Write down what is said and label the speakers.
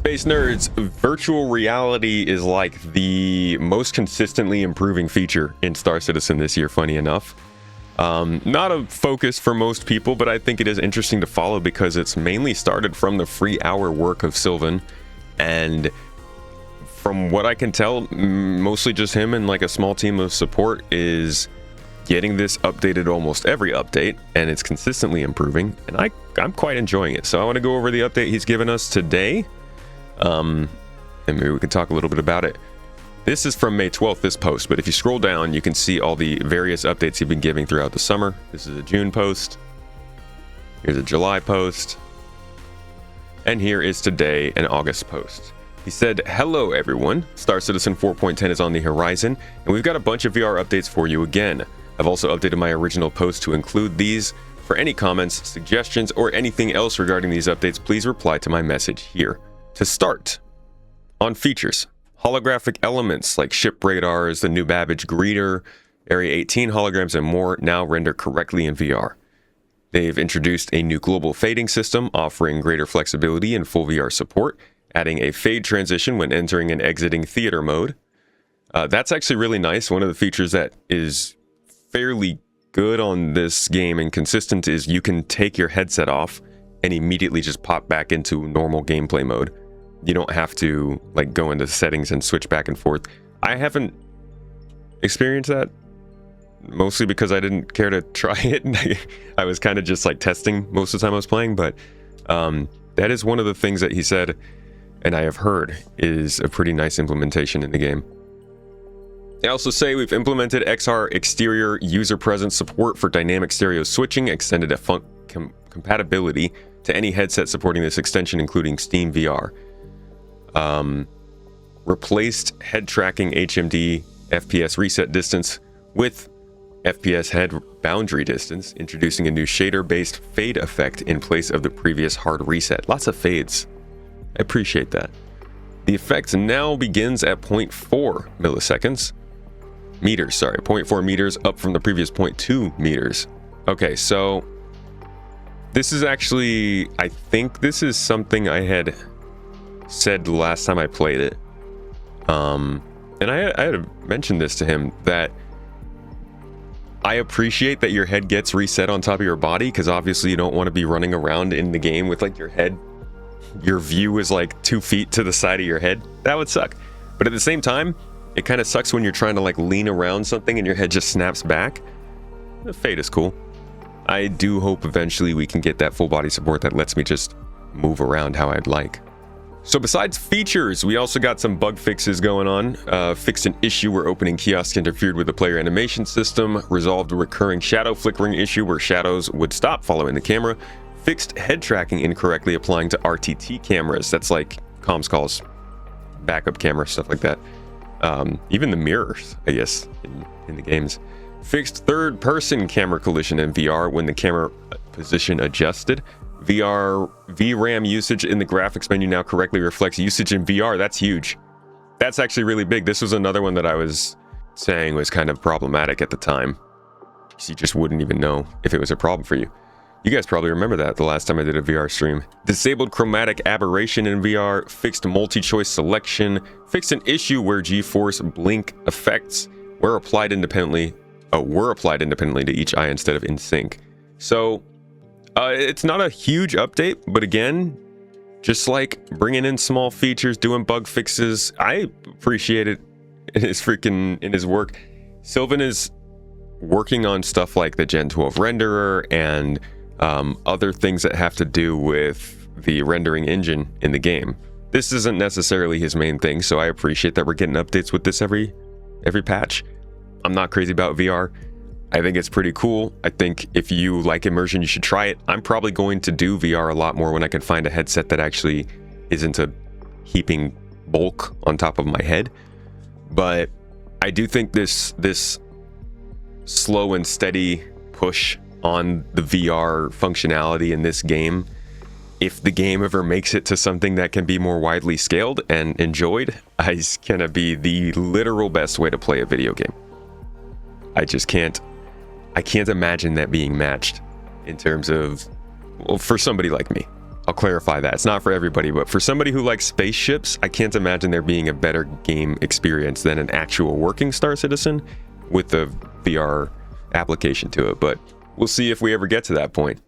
Speaker 1: Space nerds, virtual reality is like the most consistently improving feature in Star Citizen this year, funny enough. Not a focus for most people, but I think it is interesting to follow because it's mainly started from the free hour work of Silvan, and from what I can tell, mostly just him and like a small team of support is getting this updated almost every update, and it's consistently improving, and I'm quite enjoying it. So I want to go over the update he's given us today, and maybe we can talk a little bit about it. This is from May 12th, this post, but if you scroll down, you can see all the various updates he's been giving throughout the summer. This is a June post. Here's a July post. And here is today an August post. He said, "Hello everyone, Star Citizen 4.10 is on the horizon, and we've got a bunch of VR updates for you again. I've also updated my original post to include these. For any comments, suggestions, or anything else regarding these updates, please reply to my message here." To start, on features, holographic elements like ship radars, the new Babbage greeter, Area 18 holograms, and more now render correctly in VR. They've introduced a new global fading system, offering greater flexibility and full VR support, adding a fade transition when entering and exiting theater mode. That's actually really nice. One of the features that is fairly good on this game and consistent is you can take your headset off and immediately just pop back into normal gameplay mode. You don't have to like go into settings and switch back and forth. I haven't experienced that, mostly because I didn't care to try it. I was kind of just like testing most of the time I was playing, but that is one of the things that he said, and I have heard, is a pretty nice implementation in the game. They also say we've implemented XR exterior user presence support for dynamic stereo switching, extended compatibility to any headset supporting this extension, including Steam VR. Replaced head tracking HMD FPS reset distance with FPS head boundary distance, introducing a new shader-based fade effect in place of the previous hard reset. Lots of fades. I appreciate that. The effect now begins at 0.4 milliseconds. 0.4 meters, up from the previous 0.2 meters. Okay, so this is actually, I think this is something I had said the last time I played it. And I had mentioned this to him, that I appreciate that your head gets reset on top of your body, because obviously you don't want to be running around in the game with like your head, your view is like 2 feet to the side of your head. That would suck. But at the same time, it kind of sucks when you're trying to like lean around something and your head just snaps back. The fade is cool. I do hope eventually we can get that full body support that lets me just move around how I'd like. So besides features, we also got some bug fixes going on. Fixed an issue where opening kiosks interfered with the player animation system. Resolved a recurring shadow flickering issue where shadows would stop following the camera. Fixed head tracking incorrectly applying to RTT cameras. That's like comms calls, backup camera, stuff like that. Even the mirrors, I guess, in the games. Fixed third-person camera collision in VR when the camera position adjusted. VRAM usage in the graphics menu now correctly reflects usage in VR. That's huge. That's actually really big. This was another one that I was saying was kind of problematic at the time. You just wouldn't even know if it was a problem for you. You guys probably remember that the last time I did a VR stream. Disabled chromatic aberration in VR, fixed multi-choice selection, fixed an issue where G-force blink effects were applied independently to each eye instead of in sync. So it's not a huge update, but again, just like bringing in small features, doing bug fixes, I appreciate it in his work. Silvan is working on stuff like the Gen 12 renderer and other things that have to do with the rendering engine in the game. This isn't necessarily his main thing, so I appreciate that we're getting updates with this every patch. I'm not crazy about VR. I think it's pretty cool. I think if you like immersion, you should try it. I'm probably going to do VR a lot more when I can find a headset that actually isn't a heaping bulk on top of my head. But I do think this slow and steady push on the VR functionality in this game, if the game ever makes it to something that can be more widely scaled and enjoyed, is gonna be the literal best way to play a video game. I can't imagine that being matched in terms of, well, for somebody like me. I'll clarify that. It's not for everybody, but for somebody who likes spaceships, I can't imagine there being a better game experience than an actual working Star Citizen with the VR application to it. But we'll see if we ever get to that point.